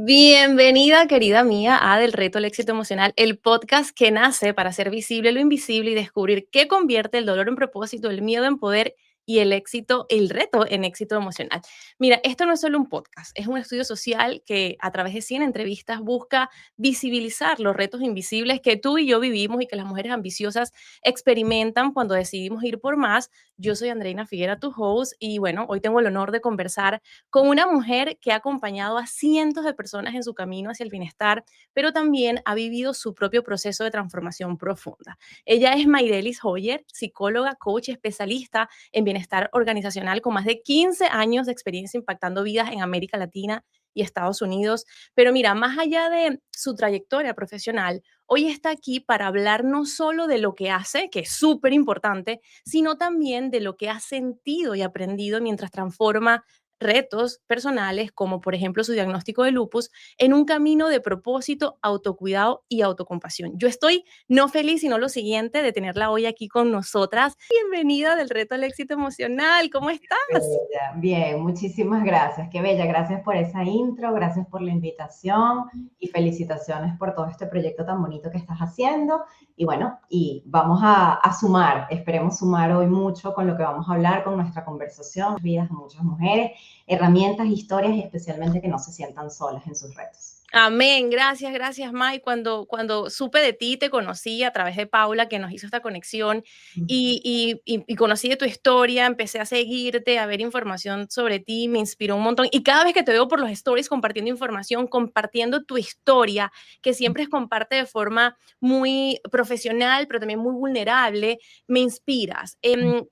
Bienvenida, querida mía, a Del Reto al Éxito Emocional, el podcast que nace para hacer visible lo invisible y descubrir qué convierte el dolor en propósito, el miedo en poder y el éxito, el reto en éxito emocional. Mira, esto no es solo un podcast, es un estudio social que a través de 100 entrevistas busca visibilizar los retos invisibles que tú y yo vivimos y que las mujeres ambiciosas experimentan cuando decidimos ir por más. Yo soy Andreina Figuera, tu host, y bueno, hoy tengo el honor de conversar con una mujer que ha acompañado a cientos de personas en su camino hacia el bienestar, pero también ha vivido su propio proceso de transformación profunda. Ella es Mayrelis Hoyer, psicóloga, coach y especialista en bienestar organizacional con más de 15 años de experiencia impactando vidas en América Latina y Estados Unidos. Pero mira, más allá de su trayectoria profesional, hoy está aquí para hablar no solo de lo que hace, que es súper importante, sino también de lo que ha sentido y aprendido mientras transforma retos personales, como por ejemplo su diagnóstico de lupus, en un camino de propósito, autocuidado y autocompasión. Yo estoy no feliz, sino lo siguiente, de tenerla hoy aquí con nosotras. Bienvenida del Reto al Éxito Emocional. ¿Cómo estás? Bella. Bien, muchísimas gracias. Qué bella. Gracias por esa intro, gracias por la invitación y felicitaciones por todo este proyecto tan bonito que estás haciendo. Y bueno, y vamos a sumar, esperemos sumar hoy mucho con lo que vamos a hablar, con nuestra conversación, vidas de muchas mujeres, herramientas, historias y especialmente que no se sientan solas en sus retos. Amén, gracias, May. Cuando supe de ti, te conocí a través de Paula, que nos hizo esta conexión, y conocí de tu historia, empecé a seguirte, a ver información sobre ti, me inspiró un montón. Y cada vez que te veo por los stories compartiendo información, compartiendo tu historia, que siempre es comparte de forma muy profesional, pero también muy vulnerable, me inspiras.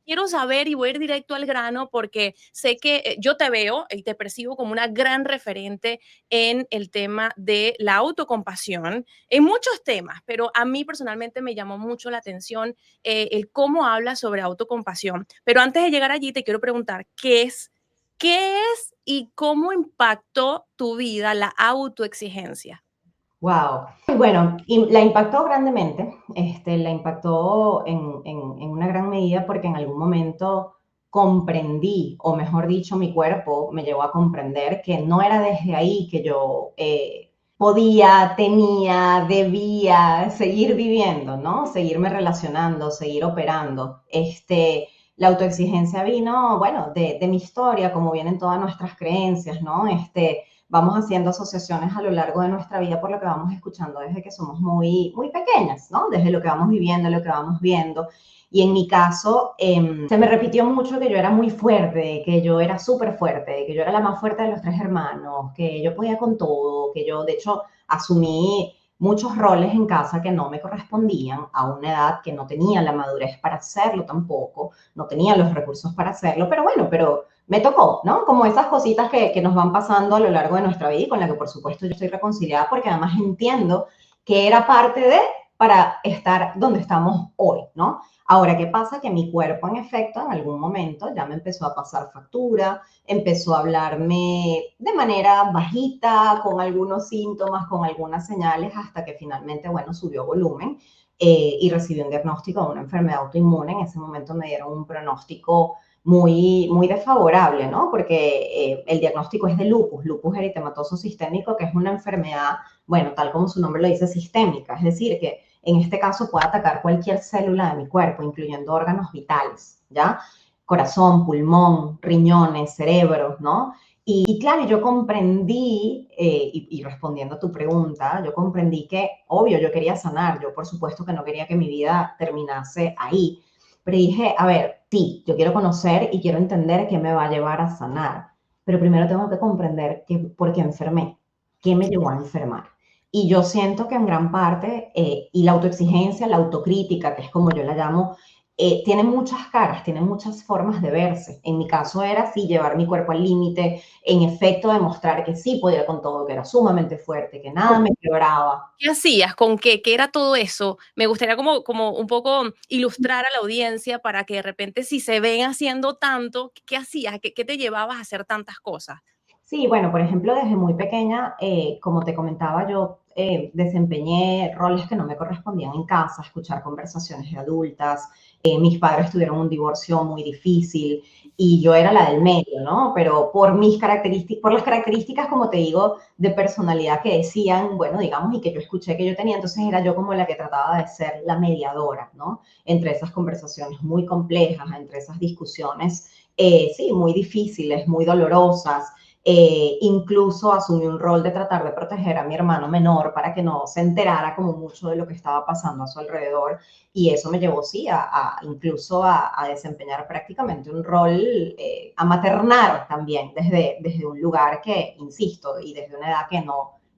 Quiero saber y voy a ir directo al grano porque sé que yo te veo y te percibo como una gran referente en el tema de la autocompasión, en muchos temas, pero a mí personalmente me llamó mucho la atención el cómo habla sobre autocompasión. Pero antes de llegar allí, te quiero preguntar, qué es y cómo impactó tu vida la autoexigencia? Wow. Bueno, y la impactó grandemente, la impactó en una gran medida porque en algún momento comprendí, o mejor dicho, mi cuerpo me llevó a comprender que no era desde ahí que yo podía, tenía, debía seguir viviendo, ¿no? Seguirme relacionando, seguir operando. La autoexigencia vino, bueno, de mi historia, como vienen todas nuestras creencias, ¿no? Vamos haciendo asociaciones a lo largo de nuestra vida por lo que vamos escuchando desde que somos muy pequeñas, ¿no? Desde lo que vamos viviendo, lo que vamos viendo. Y en mi caso, se me repitió mucho que yo era muy fuerte, que yo era súper fuerte, que yo era la más fuerte de los tres hermanos, que yo podía con todo, que yo, de hecho, asumí muchos roles en casa que no me correspondían a una edad que no tenía la madurez para hacerlo tampoco, no tenía los recursos para hacerlo, pero bueno, pero me tocó, ¿no? Como esas cositas que nos van pasando a lo largo de nuestra vida y con la que por supuesto yo estoy reconciliada porque además entiendo que era parte de para estar donde estamos hoy, ¿no? Ahora, ¿qué pasa? Que mi cuerpo, en efecto, en algún momento ya me empezó a pasar factura, empezó a hablarme de manera bajita, con algunos síntomas, con algunas señales, hasta que finalmente, bueno, subió volumen y recibí un diagnóstico de una enfermedad autoinmune. En ese momento me dieron un pronóstico muy desfavorable, ¿no? Porque el diagnóstico es de lupus eritematoso sistémico, que es una enfermedad, bueno, tal como su nombre lo dice, sistémica, es decir, que en este caso puede atacar cualquier célula de mi cuerpo, incluyendo órganos vitales, ¿ya? Corazón, pulmón, riñones, cerebro, ¿no? Y claro, yo comprendí, y respondiendo a tu pregunta, yo comprendí que, obvio, yo quería sanar, yo por supuesto que no quería que mi vida terminase ahí, pero dije, a ver, sí, yo quiero conocer y quiero entender qué me va a llevar a sanar, pero primero tengo que comprender por qué enfermé, qué me llevó a enfermar. Y yo siento que en gran parte, y la autoexigencia, la autocrítica, que es como yo la llamo, tiene muchas caras, tiene muchas formas de verse. En mi caso era así, llevar mi cuerpo al límite, en efecto demostrar que sí podía con todo, que era sumamente fuerte, que nada me quebraba. ¿Qué hacías? ¿Con qué? ¿Qué era todo eso? Me gustaría como un poco ilustrar a la audiencia para que de repente si se ven haciendo tanto, ¿qué hacías? ¿Qué te llevabas a hacer tantas cosas? Sí, bueno, por ejemplo, desde muy pequeña, como te comentaba, yo desempeñé roles que no me correspondían en casa, escuchar conversaciones de adultas. Mis padres tuvieron un divorcio muy difícil y yo era la del medio, ¿no? Pero por mis características, por las características, como te digo, de personalidad que decían, bueno, digamos, y que yo escuché que yo tenía, entonces era yo como la que trataba de ser la mediadora, ¿no? Entre esas conversaciones muy complejas, entre esas discusiones, sí, muy difíciles, muy dolorosas. Incluso asumí un rol de tratar de proteger a mi hermano menor para que no se enterara como mucho de lo que estaba pasando a su alrededor, y eso me llevó, sí, incluso a desempeñar prácticamente un rol, a maternar también desde un lugar que, insisto, y desde una edad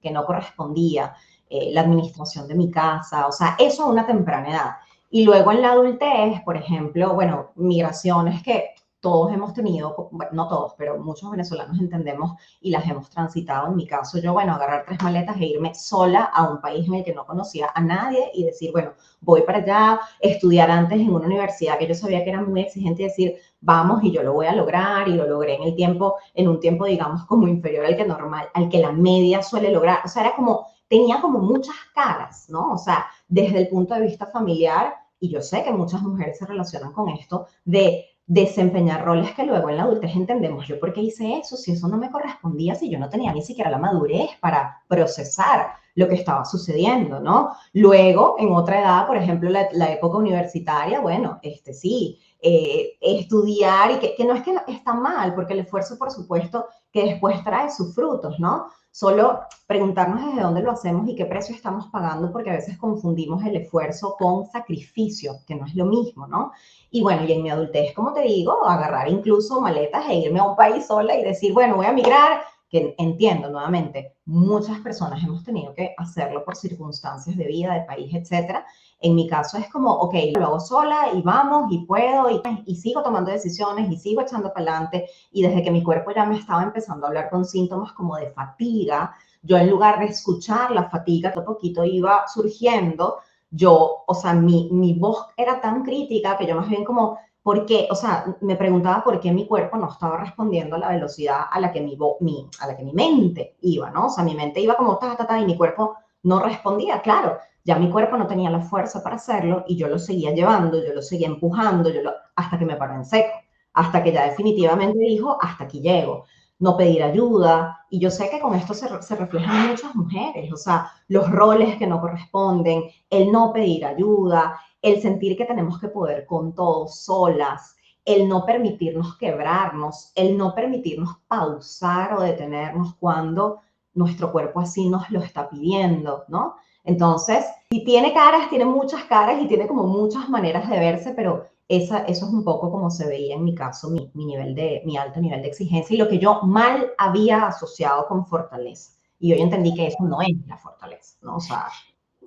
que no correspondía, la administración de mi casa, o sea, eso a una temprana edad. Y luego en la adultez, por ejemplo, bueno, migraciones que todos hemos tenido, bueno, no todos, pero muchos venezolanos entendemos y las hemos transitado. En mi caso, yo, bueno, agarrar 3 maletas e irme sola a un país en el que no conocía a nadie y decir, bueno, voy para allá, estudiar antes en una universidad que yo sabía que era muy exigente y decir, vamos y yo lo voy a lograr, y lo logré en un tiempo, digamos, como inferior al que normal, al que la media suele lograr. O sea, era como, tenía como muchas caras, ¿no? O sea, desde el punto de vista familiar, y yo sé que muchas mujeres se relacionan con esto, de desempeñar roles que luego en la adultez entendemos, yo por qué hice eso, si eso no me correspondía, si yo no tenía ni siquiera la madurez para procesar lo que estaba sucediendo, ¿no? Luego, en otra edad, por ejemplo, la época universitaria, bueno, sí, estudiar, y que no es que está mal, porque el esfuerzo, por supuesto, que después trae sus frutos, ¿no? Solo preguntarnos desde dónde lo hacemos y qué precio estamos pagando, porque a veces confundimos el esfuerzo con sacrificio, que no es lo mismo, ¿no? Y bueno, y en mi adultez, como te digo, agarrar incluso maletas e irme a un país sola y decir, bueno, voy a migrar, que entiendo nuevamente, muchas personas hemos tenido que hacerlo por circunstancias de vida, de país, etcétera. En mi caso es como, ok, lo hago sola y vamos y puedo y sigo tomando decisiones y sigo echando para adelante. Y desde que mi cuerpo ya me estaba empezando a hablar con síntomas como de fatiga, yo en lugar de escuchar la fatiga que a poquito iba surgiendo, yo, o sea, mi voz era tan crítica que yo más bien como, ¿por qué? O sea, me preguntaba por qué mi cuerpo no estaba respondiendo a la velocidad a la que a la que mi mente iba, ¿no? O sea, mi mente iba como ta, y mi cuerpo no respondía, claro. Ya mi cuerpo no tenía la fuerza para hacerlo y yo lo seguía llevando, yo lo seguía empujando, hasta que me paró en seco, hasta que ya definitivamente dijo, hasta aquí llego. No pedir ayuda, y yo sé que con esto se reflejan muchas mujeres, o sea, los roles que no corresponden, el no pedir ayuda, el sentir que tenemos que poder con todo solas, el no permitirnos quebrarnos, el no permitirnos pausar o detenernos cuando nuestro cuerpo así nos lo está pidiendo, ¿no? Entonces, si tiene caras, tiene muchas caras y tiene como muchas maneras de verse, pero eso es un poco como se veía en mi caso, mi alto nivel de exigencia y lo que yo mal había asociado con fortaleza. Y hoy entendí que eso no es la fortaleza, ¿no? O sea,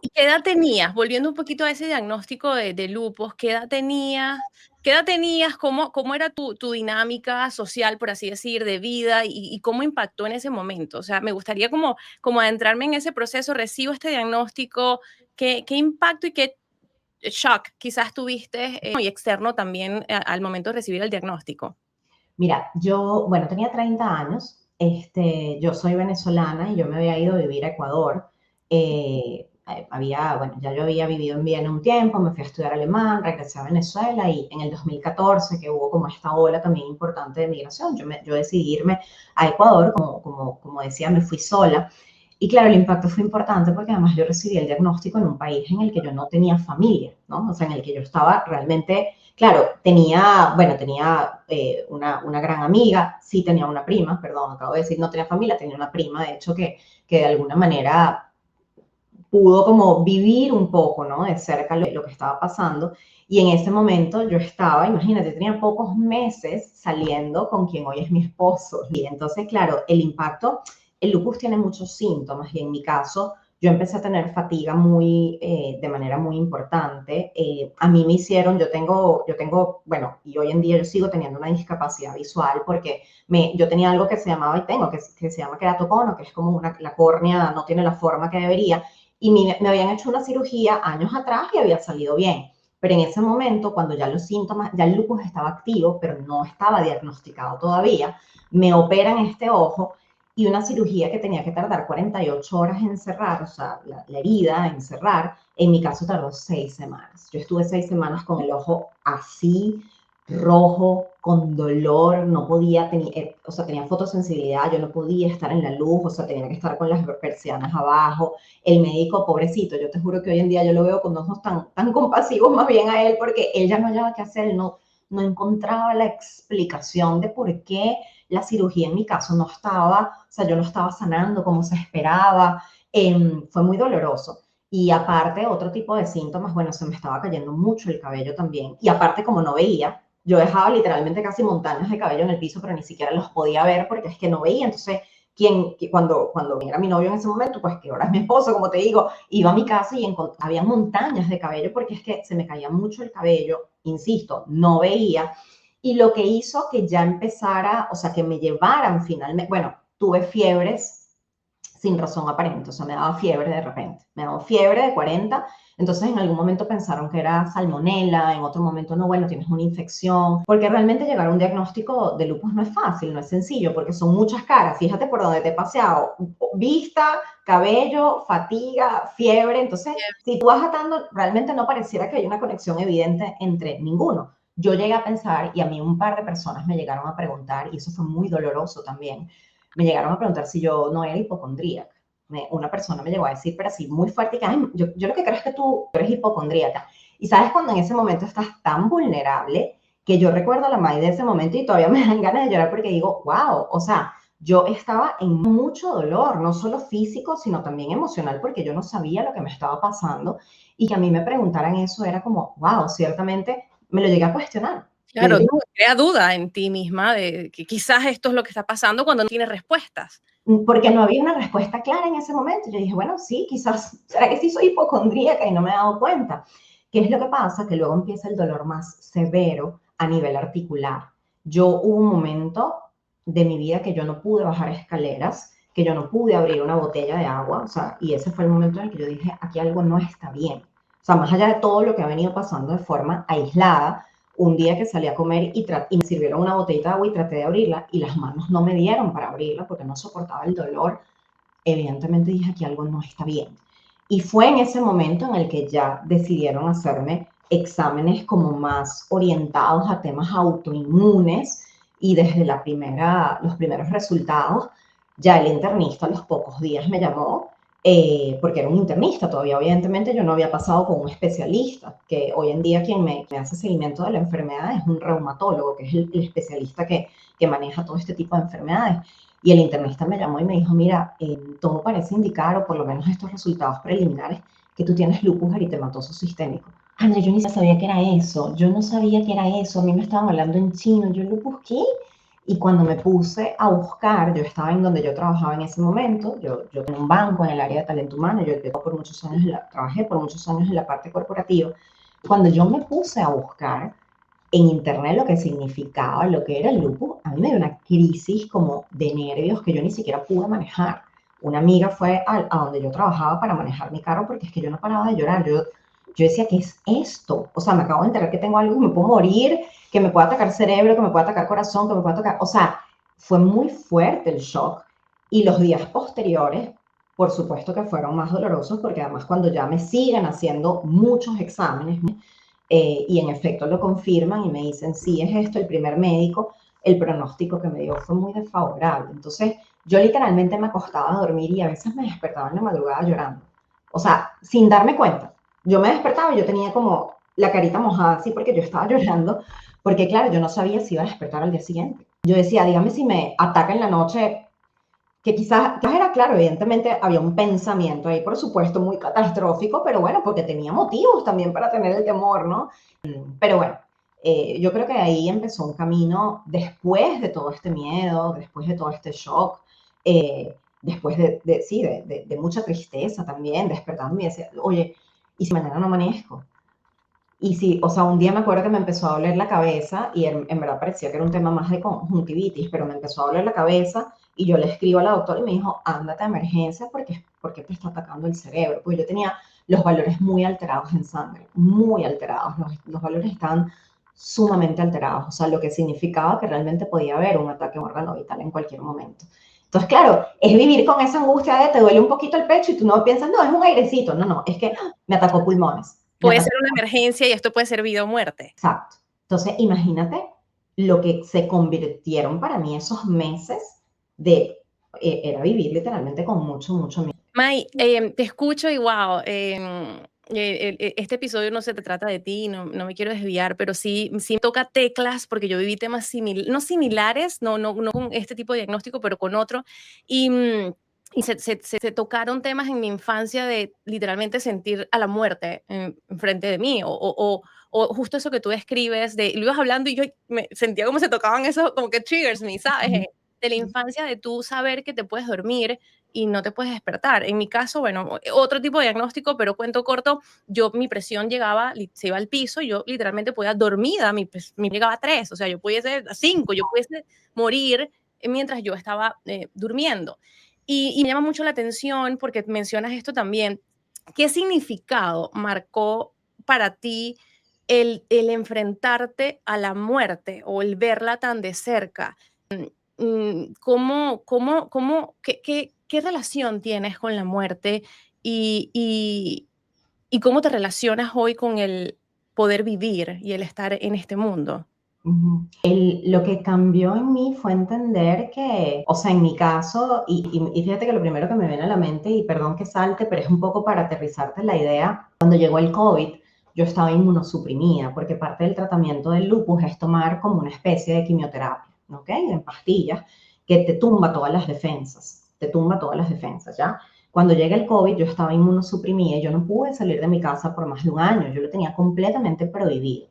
¿Y qué edad tenías? Volviendo un poquito a ese diagnóstico de lupus, ¿qué edad tenías? ¿Qué edad tenías? ¿Cómo era tu dinámica social, por así decir, de vida y cómo impactó en ese momento? O sea, me gustaría como adentrarme en ese proceso, recibo este diagnóstico, ¿qué impacto y qué shock quizás tuviste y externo también al momento de recibir el diagnóstico? mira, yo, bueno, tenía 30 años, yo soy venezolana y yo me había ido a vivir a Ecuador. Bueno, ya yo había vivido en Viena un tiempo, me fui a estudiar alemán, regresé a Venezuela y en el 2014, que hubo como esta ola también importante de migración, yo decidí irme a Ecuador, como decía, me fui sola. Y claro, el impacto fue importante porque además yo recibí el diagnóstico en un país en el que yo no tenía familia, ¿no? O sea, en el que yo estaba realmente, claro, tenía una gran amiga, sí tenía una prima, perdón, acabo de decir, no tenía familia, tenía una prima, de hecho, que de alguna manera pudo como vivir un poco, ¿no? De cerca lo que estaba pasando. Y en ese momento yo estaba, imagínate, tenía pocos meses saliendo con quien hoy es mi esposo. Y entonces, claro, el impacto, el lupus tiene muchos síntomas y en mi caso yo empecé a tener fatiga de manera muy importante. A mí me hicieron, bueno, y hoy en día yo sigo teniendo una discapacidad visual porque yo tenía algo que se llamaba, y tengo, que se llama queratocono, que es como la córnea no tiene la forma que debería, y me habían hecho una cirugía años atrás y había salido bien. Pero en ese momento, cuando ya los síntomas, ya el lupus estaba activo, pero no estaba diagnosticado todavía, me operan este ojo y una cirugía que tenía que tardar 48 horas en cerrar, o sea, la herida en cerrar, en mi caso tardó 6 semanas. Yo estuve 6 semanas con el ojo así, rojo, con dolor, no podía, o sea, tenía fotosensibilidad, yo no podía estar en la luz, o sea, tenía que estar con las persianas abajo. El médico, pobrecito, yo te juro que hoy en día yo lo veo con ojos tan compasivos más bien a él, porque él ya no hallaba qué hacer, él no encontraba la explicación de por qué la cirugía en mi caso no estaba, o sea, yo no estaba sanando como se esperaba. Fue muy doloroso. Y aparte, otro tipo de síntomas, bueno, se me estaba cayendo mucho el cabello también. Y aparte, como no veía, yo dejaba literalmente casi montañas de cabello en el piso, pero ni siquiera los podía ver porque es que no veía. Entonces, cuando era mi novio en ese momento, pues que ahora es mi esposo, como te digo, iba a mi casa y había montañas de cabello porque es que se me caía mucho el cabello, insisto, no veía. Y lo que hizo que ya empezara, o sea, que me llevaran finalmente, bueno, tuve fiebres sin razón aparente, o sea, me daba fiebre de repente, me daba fiebre de 40, entonces en algún momento pensaron que era salmonela, en otro momento no, bueno, tienes una infección, porque realmente llegar a un diagnóstico de lupus no es fácil, no es sencillo, porque son muchas caras, fíjate por dónde te he paseado, vista, cabello, fatiga, fiebre, entonces si tú vas atando, realmente no pareciera que hay una conexión evidente entre ninguno. Yo llegué a pensar, y a mí un par de personas me llegaron a preguntar, y eso fue muy doloroso también, me llegaron a preguntar si yo no era hipocondríaca. Una persona me llegó a decir, pero así muy fuerte, que yo lo que creo es que tú eres hipocondríaca. Y sabes cuando en ese momento estás tan vulnerable, que yo recuerdo a la May de ese momento y todavía me dan ganas de llorar porque digo, wow, o sea, yo estaba en mucho dolor, no solo físico, sino también emocional, porque yo no sabía lo que me estaba pasando. Y que a mí me preguntaran eso era como, wow, ciertamente me lo llegué a cuestionar. Yo Claro, dije, crea duda en ti misma de que quizás esto es lo que está pasando cuando no tienes respuestas. porque no había una respuesta clara en ese momento. Yo dije, bueno, sí, quizás, ¿será que sí soy hipocondríaca y no me he dado cuenta? ¿Qué es lo que pasa? Que luego empieza el dolor más severo a nivel articular. Yo hubo un momento de mi vida que yo no pude bajar escaleras, que yo no pude abrir una botella de agua, o sea, y ese fue el momento en el que yo dije, aquí algo no está bien. O sea, más allá de todo lo que ha venido pasando de forma aislada, un día que salí a comer y me sirvieron una botellita de agua y traté de abrirla y las manos no me dieron para abrirla porque no soportaba el dolor, evidentemente dije que algo no está bien. Y fue en ese momento en el que ya decidieron hacerme exámenes como más orientados a temas autoinmunes y desde los primeros resultados, ya el internista a los pocos días me llamó porque era un internista todavía. Evidentemente yo no había pasado con un especialista, que hoy en día quien me hace seguimiento de la enfermedad es un reumatólogo, que es el especialista que maneja todo este tipo de enfermedades. Y el internista me llamó y me dijo, mira, todo parece indicar, o por lo menos estos resultados preliminares, que tú tienes lupus eritematoso sistémico. André, yo ni sabía que era eso, yo no sabía que era eso, a mí me estaban hablando en chino, yo lupus, ¿qué? Y cuando me puse a buscar, yo estaba en donde yo trabajaba en ese momento, yo en un banco en el área de talento humano, yo por muchos años trabajé por muchos años en la parte corporativa. Cuando yo me puse a buscar en internet lo que significaba, lo que era el lupus, a mí me dio una crisis como de nervios que yo ni siquiera pude manejar. Una amiga fue a donde yo trabajaba para manejar mi carro porque es que yo no paraba de llorar. Yo decía, ¿qué es esto? O sea, me acabo de enterar que tengo algo que me puedo morir, que me puede atacar cerebro, que me puede atacar corazón, que me puede atacar... O sea, fue muy fuerte el shock. Y los días posteriores, por supuesto que fueron más dolorosos porque además cuando ya me siguen haciendo muchos exámenes, y en efecto lo confirman y me dicen, sí, es esto, el primer médico, el pronóstico que me dio fue muy desfavorable. Entonces, yo literalmente me acostaba a dormir y a veces me despertaba en la madrugada llorando. O sea, sin darme cuenta. Yo me despertaba y yo tenía como la carita mojada así porque yo estaba llorando, porque claro, yo no sabía si iba a despertar al día siguiente. Yo decía, dígame si me ataca en la noche, que quizás era claro, evidentemente había un pensamiento ahí, por supuesto, muy catastrófico, pero bueno, porque tenía motivos también para tener el temor, ¿no? Pero bueno, yo creo que ahí empezó un camino después de todo este miedo, después de todo este shock, después sí, de mucha tristeza también, despertando y decía, oye, ¿y si mañana no amanezco? Y sí, o sea, un día me acuerdo que me empezó a doler la cabeza y en verdad parecía que era un tema más de conjuntivitis, pero me empezó a doler la cabeza y yo le escribo a la doctora y me dijo, ándate a emergencia porque te está atacando el cerebro. Pues yo tenía los valores muy alterados en sangre, muy alterados. Los valores estaban sumamente alterados, o sea, lo que significaba que realmente podía haber un ataque a un órgano vital en cualquier momento. Entonces, claro, es vivir con esa angustia de te duele un poquito el pecho y tú no piensas, no, es un airecito. No, no, es que me atacó pulmones. Me Puede atacó. ser una emergencia y esto puede ser vida o muerte. Exacto. Entonces, imagínate lo que se convirtieron para mí esos meses de, era vivir literalmente con mucho, mucho miedo. May, te escucho y wow, este episodio no se te trata de ti, no me quiero desviar, pero sí me toca teclas porque yo viví temas no similares, no con este tipo de diagnóstico, pero con otro. Y, y se tocaron temas en mi infancia de literalmente sentir a la muerte enfrente de mí, o justo eso que tú describes, lo ibas hablando y yo me sentía como se tocaban esos, como que triggers me, ¿sabes? De la infancia, de tú saber que te puedes dormir y no te puedes despertar. En mi caso, bueno, otro tipo de diagnóstico, pero cuento corto, mi presión llegaba, se iba al piso, yo literalmente podía dormida, mi llegaba a 3, o sea, yo pudiese a 5, yo pudiese morir mientras yo estaba durmiendo. Y me llama mucho la atención porque mencionas esto también. ¿Qué significado marcó para ti el enfrentarte a la muerte o el verla tan de cerca? ¿Qué relación tienes con la muerte y cómo te relacionas hoy con el poder vivir y el estar en este mundo? Lo que cambió en mí fue entender que, o sea, en mi caso, y fíjate que lo primero que me viene a la mente, y perdón que salte, pero es un poco para aterrizarte la idea, cuando llegó el COVID, yo estaba inmunosuprimida, porque parte del tratamiento del lupus es tomar como una especie de quimioterapia, ¿ok? En pastillas, que te tumba todas las defensas, te tumba todas las defensas, ¿ya? Cuando llega el COVID, yo estaba inmunosuprimida y yo no pude salir de mi casa por más de un año, yo lo tenía completamente prohibido.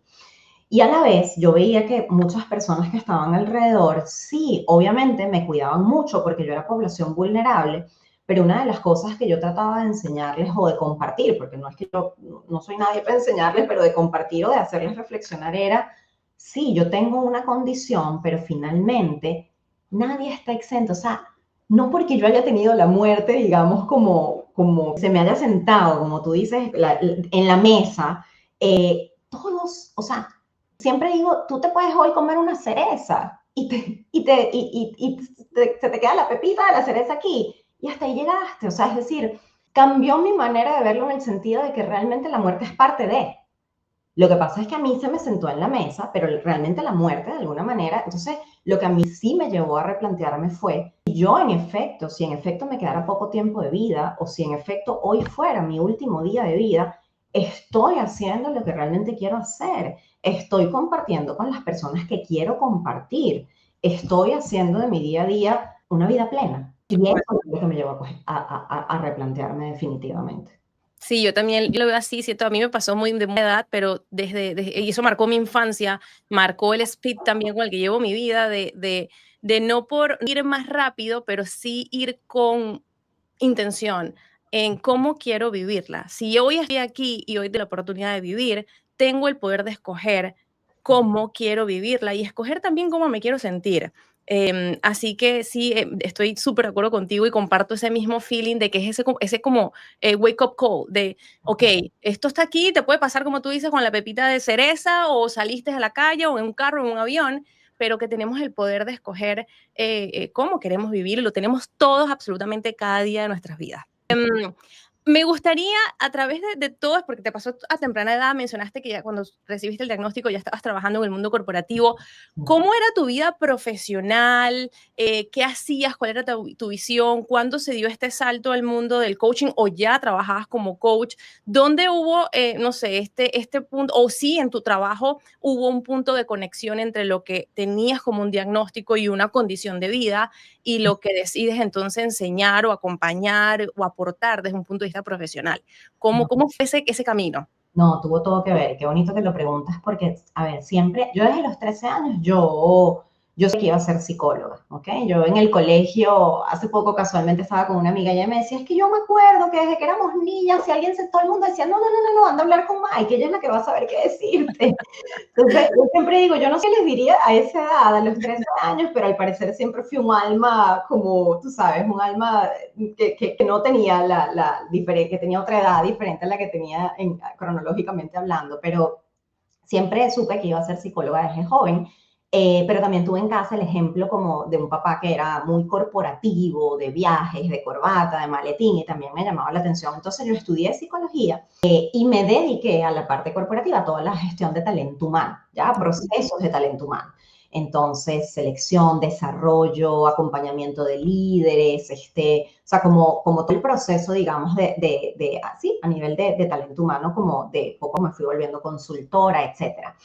Y a la vez yo veía que muchas personas que estaban alrededor, sí, obviamente me cuidaban mucho porque yo era población vulnerable, pero una de las cosas que yo trataba de enseñarles o de compartir, porque no es que yo no soy nadie para enseñarles, pero de compartir o de hacerles reflexionar era, sí, yo tengo una condición, pero finalmente nadie está exento. O sea, no porque yo haya tenido la muerte, digamos, como se me haya sentado, como tú dices, en la mesa, todos, o sea, siempre digo, tú te puedes hoy comer una cereza se te queda la pepita de la cereza aquí y hasta ahí llegaste. O sea, es decir, cambió mi manera de verlo en el sentido de que realmente la muerte es parte de. Lo que pasa es que a mí se me sentó en la mesa, pero realmente la muerte de alguna manera, entonces lo que a mí sí me llevó a replantearme fue, si yo en efecto, si en efecto me quedara poco tiempo de vida o si en efecto hoy fuera mi último día de vida, estoy haciendo lo que realmente quiero hacer, estoy compartiendo con las personas que quiero compartir, estoy haciendo de mi día a día una vida plena. Y eso es lo que me llevó a replantearme definitivamente. Sí, yo también yo lo veo así, siento, a mí me pasó muy de buena edad, pero y eso marcó mi infancia, marcó el speed también con el que llevo mi vida, de no por ir más rápido, pero sí ir con intención en cómo quiero vivirla. Si yo hoy estoy aquí y hoy tengo la oportunidad de vivir, tengo el poder de escoger cómo quiero vivirla y escoger también cómo me quiero sentir. Así que sí, estoy súper de acuerdo contigo y comparto ese mismo feeling de que es ese como wake up call de, ok, esto está aquí, te puede pasar como tú dices con la pepita de cereza o saliste a la calle o en un carro, en un avión, pero que tenemos el poder de escoger cómo queremos vivir y lo tenemos todos absolutamente cada día de nuestras vidas. Me gustaría, a través de todo, porque te pasó a temprana edad, mencionaste que ya cuando recibiste el diagnóstico ya estabas trabajando en el mundo corporativo. ¿Cómo era tu vida profesional? ¿Qué hacías? ¿Cuál era tu visión? ¿Cuándo se dio este salto al mundo del coaching o ya trabajabas como coach? ¿Dónde hubo, no sé, este punto, o sí en tu trabajo hubo un punto de conexión entre lo que tenías como un diagnóstico y una condición de vida y lo que decides entonces enseñar o acompañar o aportar desde un punto de vista profesional? ¿Cómo fue ese camino? No, tuvo todo que ver. Qué bonito que lo preguntas porque, a ver, siempre, yo desde los 13 años, yo sé que iba a ser psicóloga, ¿ok? Yo en el colegio, hace poco casualmente estaba con una amiga y ella me decía, es que yo me acuerdo que desde que éramos niñas, si alguien se, todo el mundo decía, no, no, no, no, no, anda a hablar con Mike, ella es la que va a saber qué decirte. Entonces, yo siempre digo, yo no sé qué les diría a esa edad, a los 13 años, pero al parecer siempre fui un alma, como tú sabes, un alma que no tenía que tenía otra edad diferente a la que tenía cronológicamente hablando, pero siempre supe que iba a ser psicóloga desde joven Pero también tuve en casa el ejemplo como de un papá que era muy corporativo, de viajes, de corbata, de maletín, y también me llamaba la atención. Entonces yo estudié psicología y me dediqué a la parte corporativa, a toda la gestión de talento humano, ya procesos de talento humano. Entonces, selección, desarrollo, acompañamiento de líderes, o sea, como todo el proceso, digamos, así, a nivel de talento humano, como de poco me fui volviendo consultora, etcétera.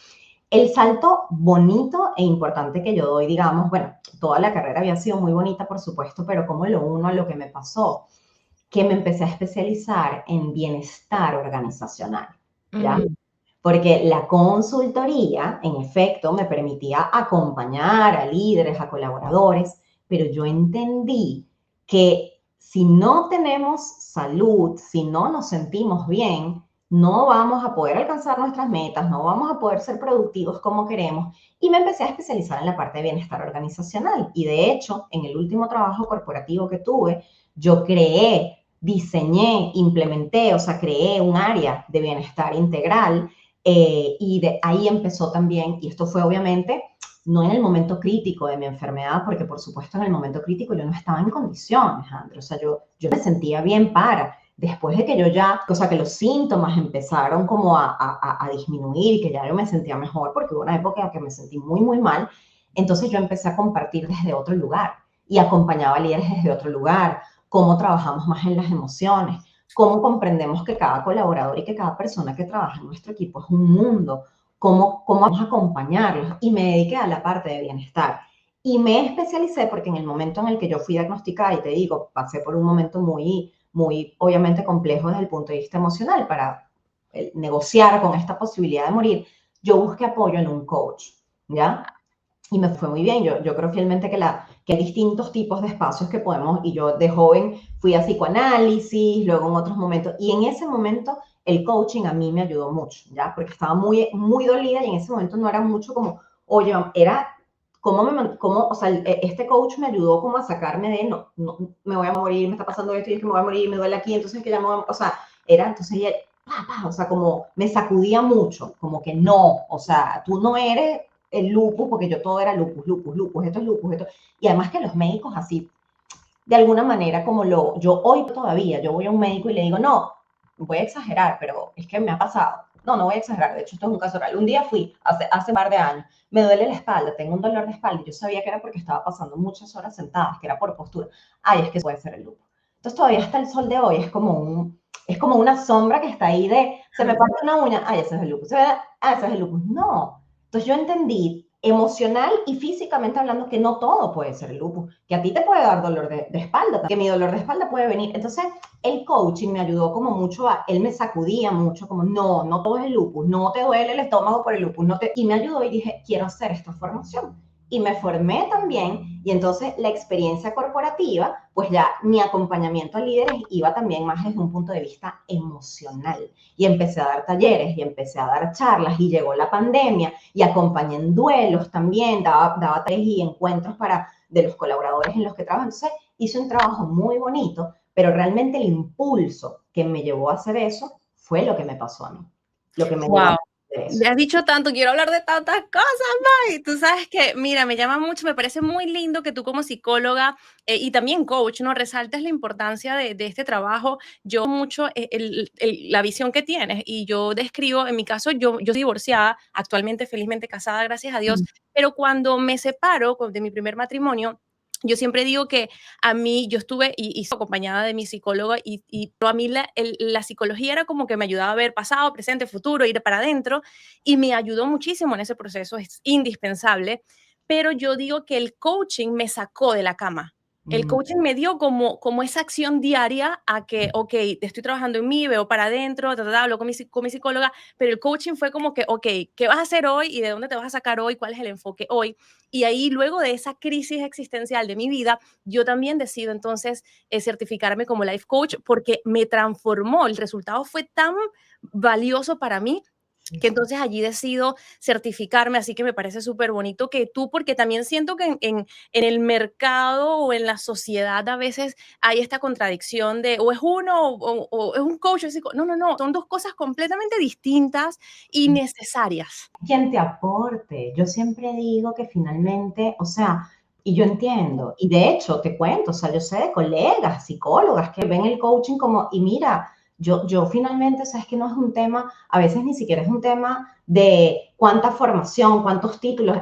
El salto bonito e importante que yo doy, digamos, bueno, toda la carrera había sido muy bonita, por supuesto, pero como lo uno a lo que me pasó, que me empecé a especializar en bienestar organizacional, ¿ya? Mm. Porque la consultoría, en efecto, me permitía acompañar a líderes, a colaboradores, pero yo entendí que si no tenemos salud, si no nos sentimos bien, no vamos a poder alcanzar nuestras metas, no vamos a poder ser productivos como queremos. Y me empecé a especializar en la parte de bienestar organizacional. Y de hecho, en el último trabajo corporativo que tuve, yo diseñé, implementé, o sea, creé un área de bienestar integral y de ahí empezó también, y esto fue obviamente no en el momento crítico de mi enfermedad, porque por supuesto en el momento crítico yo no estaba en condiciones, André. O sea, yo me sentía bien después de que yo ya, o sea, que los síntomas empezaron como a disminuir, que ya yo me sentía mejor, porque hubo una época en que me sentí muy, muy mal, entonces yo empecé a compartir desde otro lugar y acompañaba a líderes desde otro lugar, cómo trabajamos más en las emociones, cómo comprendemos que cada colaborador y que cada persona que trabaja en nuestro equipo es un mundo, cómo vamos a acompañarlos. Y me dediqué a la parte de bienestar. Y me especialicé porque en el momento en el que yo fui diagnosticada, y te digo, pasé por un momento muy, muy obviamente complejo desde el punto de vista emocional para negociar con esta posibilidad de morir, yo busqué apoyo en un coach, ¿ya? Y me fue muy bien. Yo creo fielmente que hay distintos tipos de espacios que podemos, y yo de joven fui a psicoanálisis, luego en otros momentos, y en ese momento el coaching a mí me ayudó mucho, ¿ya? Porque estaba muy, muy dolida y en ese momento no era mucho como, oye, era o sea, este coach me ayudó como a sacarme de, no, me voy a morir, me está pasando esto y es que me voy a morir, me duele aquí, entonces que ya me voy, o sea, entonces ella, o sea, como me sacudía mucho, como que no, o sea, tú no eres el lupus, porque yo todo era lupus, lupus, lupus, esto es lupus, esto. Y además que los médicos así, de alguna manera, yo hoy todavía, yo voy a un médico y le digo, no, voy a exagerar, pero es que me ha pasado. No, no voy a exagerar, de hecho esto es un caso real. Un día fui, hace un par de años, me duele la espalda, tengo un dolor de espalda, y yo sabía que era porque estaba pasando muchas horas sentadas, que era por postura. Ay, es que puede ser el lupus. Entonces todavía hasta el sol de hoy es como una sombra que está ahí se me parte una uña, ay, ese es el lupus, ese es el lupus. No. Entonces yo entendí emocional y físicamente hablando que no todo puede ser el lupus, que a ti te puede dar dolor de espalda, que mi dolor de espalda puede venir. Entonces el coaching me ayudó como mucho él me sacudía mucho, como no todo es el lupus, no te duele el estómago por el lupus, y me ayudó y dije, quiero hacer esta formación. Y me formé también, y entonces la experiencia corporativa, pues ya mi acompañamiento a líderes iba también más desde un punto de vista emocional. Y empecé a dar talleres, y empecé a dar charlas, y llegó la pandemia, y acompañé en duelos también, daba talleres y encuentros de los colaboradores en los que trabajo. Entonces hice un trabajo muy bonito, pero realmente el impulso que me llevó a hacer eso fue lo que me pasó a mí, lo que me llevó a Wow. hacer Me eso. has dicho tanto, quiero hablar de tantas cosas, May. Tú sabes que, mira, me llama mucho, me parece muy lindo que tú como psicóloga y también coach, ¿no? Resaltes la importancia de este trabajo. Yo mucho la visión que tienes y yo describo, en mi caso, yo soy divorciada, actualmente felizmente casada, gracias a Dios, pero cuando me separo de mi primer matrimonio, yo siempre digo que a mí, yo estuve y acompañada de mi psicóloga pero a mí la psicología era como que me ayudaba a ver pasado, presente, futuro, ir para adentro y me ayudó muchísimo en ese proceso, es indispensable, pero yo digo que el coaching me sacó de la cama. El Mm, coaching me dio como esa acción diaria a que, ok, estoy trabajando en mí, veo para adentro, hablo con mi psicóloga, pero el coaching fue como que, ok, ¿qué vas a hacer hoy y de dónde te vas a sacar hoy? ¿Cuál es el enfoque hoy? Y ahí luego de esa crisis existencial de mi vida, yo también decido entonces certificarme como life coach porque me transformó, el resultado fue tan valioso para mí que entonces allí decido certificarme, así que me parece súper bonito que tú, porque también siento que en el mercado o en la sociedad a veces hay esta contradicción de o es uno o es un coach, no, no, no, son dos cosas completamente distintas y necesarias. Quien te aporte. Yo siempre digo que finalmente, o sea, y yo entiendo, y de hecho te cuento, o sea, yo sé de colegas, psicólogas que ven el coaching como, y mira, yo finalmente, o sea, es que no es un tema, a veces ni siquiera es un tema de cuánta formación, cuántos títulos,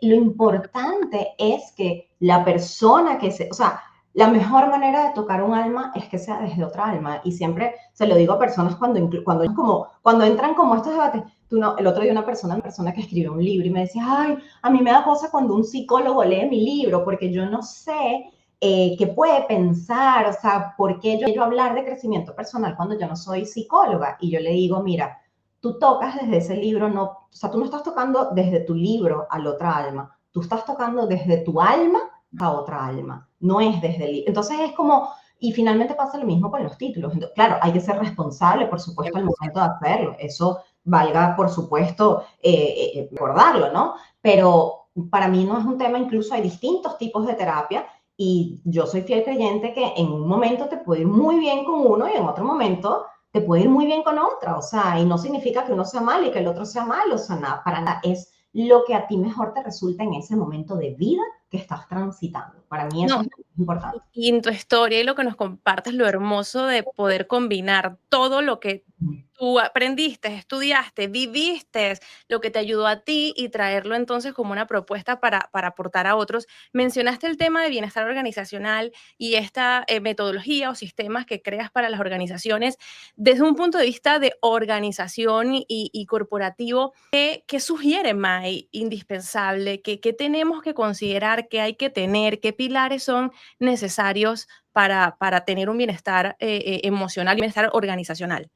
lo importante es que la persona que se, o sea, la mejor manera de tocar un alma es que sea desde otra alma, y siempre se lo digo a personas cuando entran como estos debates. El otro día una persona que escribió un libro y me decía, ay, a mí me da cosa cuando un psicólogo lee mi libro, porque yo no sé qué puede pensar, o sea, ¿por qué yo hablar de crecimiento personal cuando yo no soy psicóloga? Y yo le digo, mira, tú tocas desde ese libro, no, o sea, tú no estás tocando desde tu libro a la otra alma, tú estás tocando desde tu alma a otra alma, no es desde el libro. Entonces es como, y finalmente pasa lo mismo con los títulos. Entonces, claro, hay que ser responsable, por supuesto, al momento de hacerlo. Eso valga, por supuesto, recordarlo, ¿no? Pero para mí no es un tema, incluso hay distintos tipos de terapia y yo soy fiel creyente que en un momento te puede ir muy bien con uno y en otro momento te puede ir muy bien con otra, o sea, y no significa que uno sea malo y que el otro sea malo, o sea, nada, para nada, es lo que a ti mejor te resulta en ese momento de vida que estás transitando. Para mí eso No, es importante. y en tu historia y lo que nos compartes, lo hermoso de poder combinar todo lo que tú aprendiste, estudiaste, viviste, lo que te ayudó a ti y traerlo entonces como una propuesta para aportar a otros. Mencionaste el tema de bienestar organizacional y esta metodología o sistemas que creas para las organizaciones desde un punto de vista de organización y corporativo. ¿Qué sugiere Mai indispensable? ¿Qué tenemos que considerar? ¿Qué hay que tener? ¿Qué pilares son necesarios para tener un bienestar emocional y bienestar organizacional?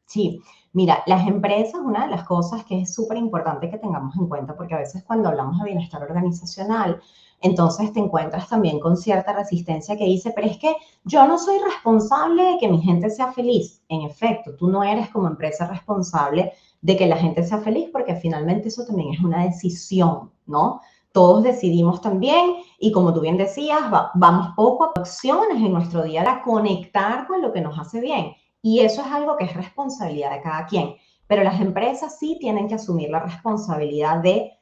Sí, mira, las empresas, una de las cosas que es súper importante que tengamos en cuenta, porque a veces cuando hablamos de bienestar organizacional, entonces te encuentras también con cierta resistencia que dice, pero es que yo no soy responsable de que mi gente sea feliz. En efecto, tú no eres como empresa responsable de que la gente sea feliz, porque finalmente eso también es una decisión, ¿no? Todos decidimos también y como tú bien decías, vamos poco a acciones en nuestro día a conectar con lo que nos hace bien. Y eso es algo que es responsabilidad de cada quien. Pero las empresas sí tienen que asumir la responsabilidad de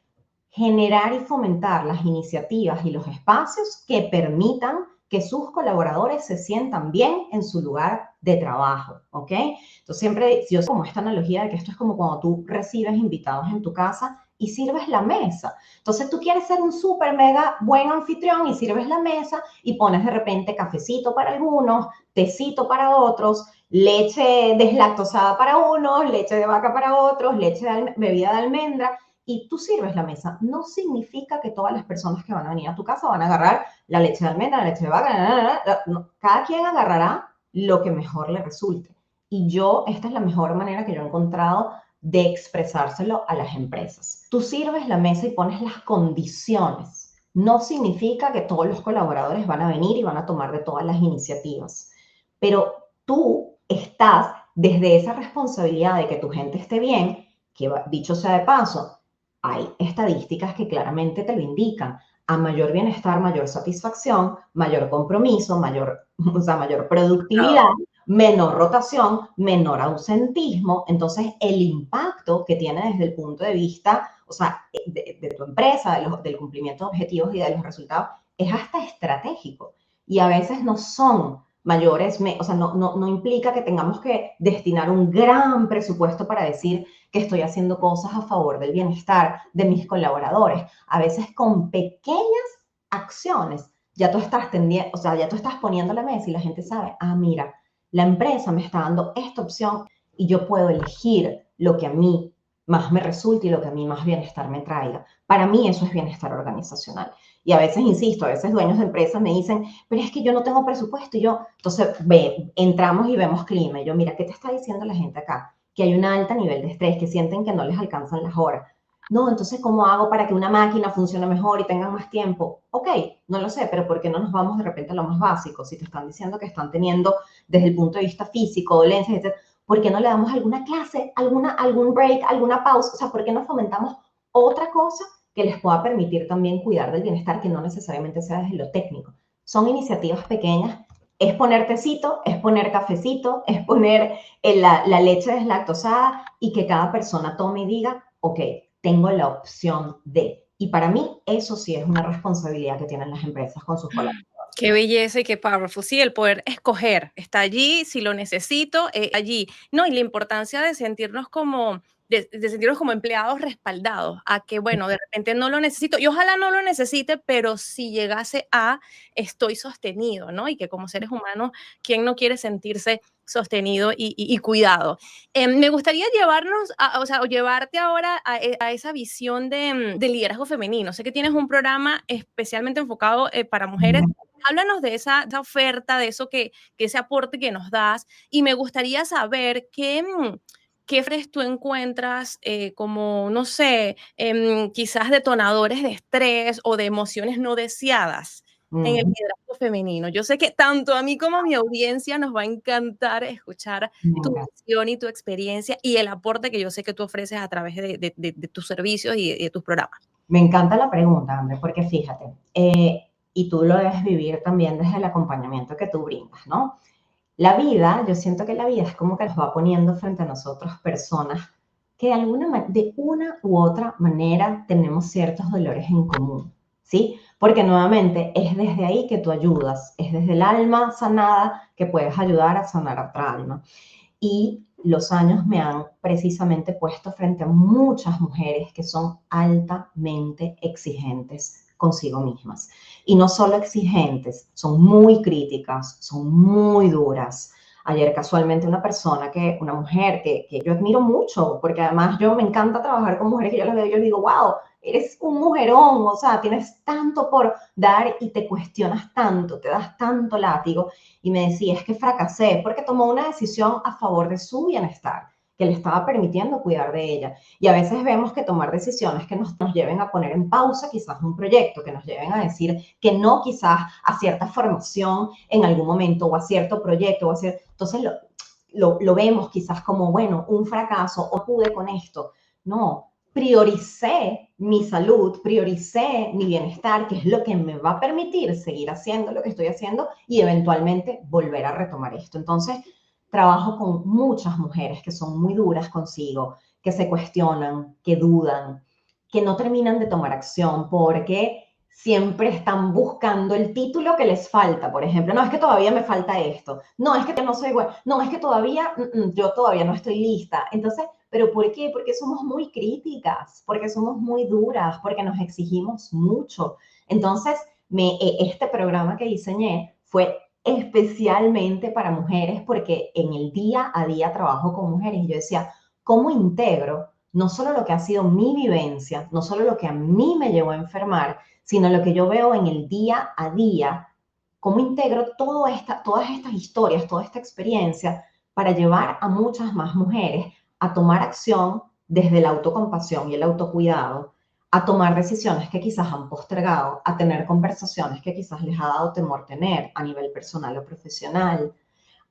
generar y fomentar las iniciativas y los espacios que permitan que sus colaboradores se sientan bien en su lugar de trabajo, ¿ok? Entonces siempre yo como esta analogía de que esto es como cuando tú recibes invitados en tu casa y sirves la mesa. Entonces tú quieres ser un súper mega buen anfitrión y sirves la mesa y pones de repente cafecito para algunos, tecito para otros, leche deslactosada para unos, leche de vaca para otros, bebida de almendra, y tú sirves la mesa. No significa que todas las personas que van a venir a tu casa van a agarrar la leche de almendra, la leche de vaca, no. Cada quien agarrará lo que mejor le resulte. Y esta es la mejor manera que yo he encontrado de expresárselo a las empresas. Tú sirves la mesa y pones las condiciones. No significa que todos los colaboradores van a venir y van a tomar de todas las iniciativas, pero tú estás desde esa responsabilidad de que tu gente esté bien, que dicho sea de paso, hay estadísticas que claramente te lo indican. A mayor bienestar, mayor satisfacción, mayor compromiso, mayor productividad, menor rotación, menor ausentismo. Entonces, el impacto que tiene desde el punto de vista, o sea, de tu empresa, del cumplimiento de objetivos y de los resultados, es hasta estratégico. Y a veces no son mayores, o sea, no implica que tengamos que destinar un gran presupuesto para decir que estoy haciendo cosas a favor del bienestar de mis colaboradores. A veces con pequeñas acciones ya tú estás tendiendo, o sea, ya tú estás poniendo la mesa y la gente sabe, ah, mira, la empresa me está dando esta opción y yo puedo elegir lo que a mí más me resulte y lo que a mí más bienestar me traiga. Para mí eso es bienestar organizacional. Y a veces, insisto, a veces dueños de empresas me dicen, pero es que yo no tengo presupuesto. Y yo, entonces, entramos y vemos clima. Y yo, mira, ¿qué te está diciendo la gente acá? Que hay un alto nivel de estrés, que sienten que no les alcanzan las horas. No, entonces, ¿cómo hago para que una máquina funcione mejor y tengan más tiempo? Ok, no lo sé, pero ¿por qué no nos vamos de repente a lo más básico? Si te están diciendo que están teniendo, desde el punto de vista físico, dolencias, etc., ¿Por qué no le damos alguna clase, algún break, alguna pausa? O sea, ¿por qué no fomentamos otra cosa que les pueda permitir también cuidar del bienestar, que no necesariamente sea desde lo técnico? Son iniciativas pequeñas. Es poner tecito, es poner cafecito, es poner la leche deslactosada y que cada persona tome y diga, ok, tengo la opción de. Y para mí eso sí es una responsabilidad que tienen las empresas con sus colaboradores. Qué belleza y qué powerful. Sí, el poder escoger está allí, si lo necesito, allí. No, y la importancia de sentirnos como, de sentirnos como empleados respaldados, a que, bueno, de repente no lo necesito, y ojalá no lo necesite, pero si llegase a, estoy sostenido, ¿no? Y que como seres humanos, ¿quién no quiere sentirse sostenido y cuidado? Me gustaría llevarnos, o sea, o llevarte ahora a esa visión de liderazgo femenino. Sé que tienes un programa especialmente enfocado para mujeres. Háblanos de esa oferta, de eso que ese aporte que nos das, y me gustaría saber qué frenes tú encuentras como, no sé, quizás detonadores de estrés o de emociones no deseadas en el Mm, liderazgo femenino. Yo sé que tanto a mí como a mi audiencia nos va a encantar escuchar tu venga. visión y tu experiencia y el aporte que yo sé que tú ofreces a través de tus servicios y de tus programas. Me encanta la pregunta, André, porque fíjate, y tú lo debes vivir también desde el acompañamiento que tú brindas, ¿no? La vida, yo siento que la vida es como que nos va poniendo frente a nosotros personas que de una u otra manera tenemos ciertos dolores en común, ¿sí? Porque nuevamente es desde ahí que tú ayudas, es desde el alma sanada que puedes ayudar a sanar a otra alma. Y los años me han precisamente puesto frente a muchas mujeres que son altamente exigentes consigo mismas. Y no solo exigentes, son muy críticas, son muy duras. Ayer casualmente una mujer que yo admiro mucho, porque además yo me encanta trabajar con mujeres que yo las veo y yo digo, wow, eres un mujerón, o sea, tienes tanto por dar y te cuestionas tanto, te das tanto látigo. Y me decía, es que fracasé porque tomó una decisión a favor de su bienestar, que le estaba permitiendo cuidar de ella. Y a veces vemos que tomar decisiones que nos lleven a poner en pausa quizás un proyecto, que nos lleven a decir que no quizás a cierta formación en algún momento o a cierto proyecto. Entonces lo vemos quizás como, bueno, un fracaso o pude con esto. No, prioricé mi salud, prioricé mi bienestar, que es lo que me va a permitir seguir haciendo lo que estoy haciendo y eventualmente volver a retomar esto. Entonces, trabajo con muchas mujeres que son muy duras consigo, que se cuestionan, que dudan, que no terminan de tomar acción porque siempre están buscando el título que les falta. Por ejemplo, no, es que todavía me falta esto. No, es que no soy buena. No, es que todavía, yo todavía no estoy lista. Entonces, ¿pero por qué? Porque somos muy críticas, porque somos muy duras, porque nos exigimos mucho. Entonces, este programa que diseñé fue especialmente para mujeres porque en el día a día trabajo con mujeres y yo decía, ¿cómo integro no solo lo que ha sido mi vivencia, no solo lo que a mí me llevó a enfermar, sino lo que yo veo en el día a día? ¿Cómo integro todas estas historias, toda esta experiencia para llevar a muchas más mujeres a tomar acción desde la autocompasión y el autocuidado, a tomar decisiones que quizás han postergado, a tener conversaciones que quizás les ha dado temor tener a nivel personal o profesional,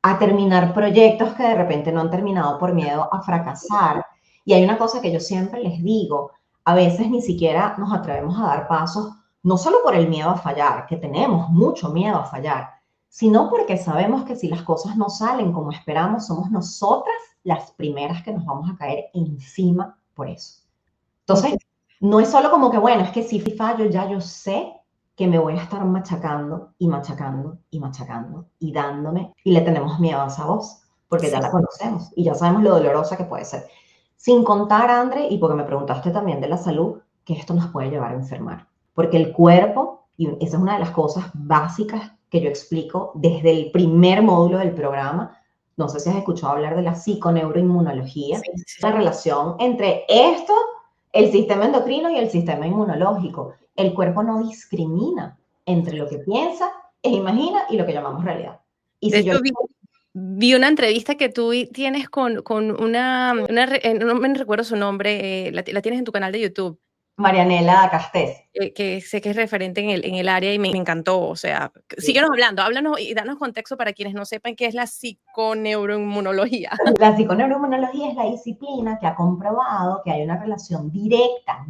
a terminar proyectos que de repente no han terminado por miedo a fracasar? Y hay una cosa que yo siempre les digo, a veces ni siquiera nos atrevemos a dar pasos, no solo por el miedo a fallar, que tenemos mucho miedo a fallar, sino porque sabemos que si las cosas no salen como esperamos, somos nosotras las primeras que nos vamos a caer encima por eso. Entonces, no es solo como que, bueno, es que si fallo ya yo sé que me voy a estar machacando y machacando y machacando y dándome, y le tenemos miedo a esa voz, porque ya Sí. la conocemos y ya sabemos lo dolorosa que puede ser. Sin contar, André, y porque me preguntaste también de la salud, que esto nos puede llevar a enfermar, porque el cuerpo, y esa es una de las cosas básicas que yo explico desde el primer módulo del programa, no sé si has escuchado hablar de la psiconeuroinmunología, Sí, sí, la relación entre esto, el sistema endocrino y el sistema inmunológico. El cuerpo no discrimina entre lo que piensa e imagina y lo que llamamos realidad. Y de si yo... hecho, vi una entrevista que tú tienes con una no me recuerdo su nombre, la tienes en tu canal de YouTube. Marianela Castés. Que sé que es referente en el área y me encantó. O sea, Sí. síguenos hablando, háblanos y danos contexto para quienes no sepan qué es la psiconeuroinmunología. La psiconeuroinmunología es la disciplina que ha comprobado que hay una relación directa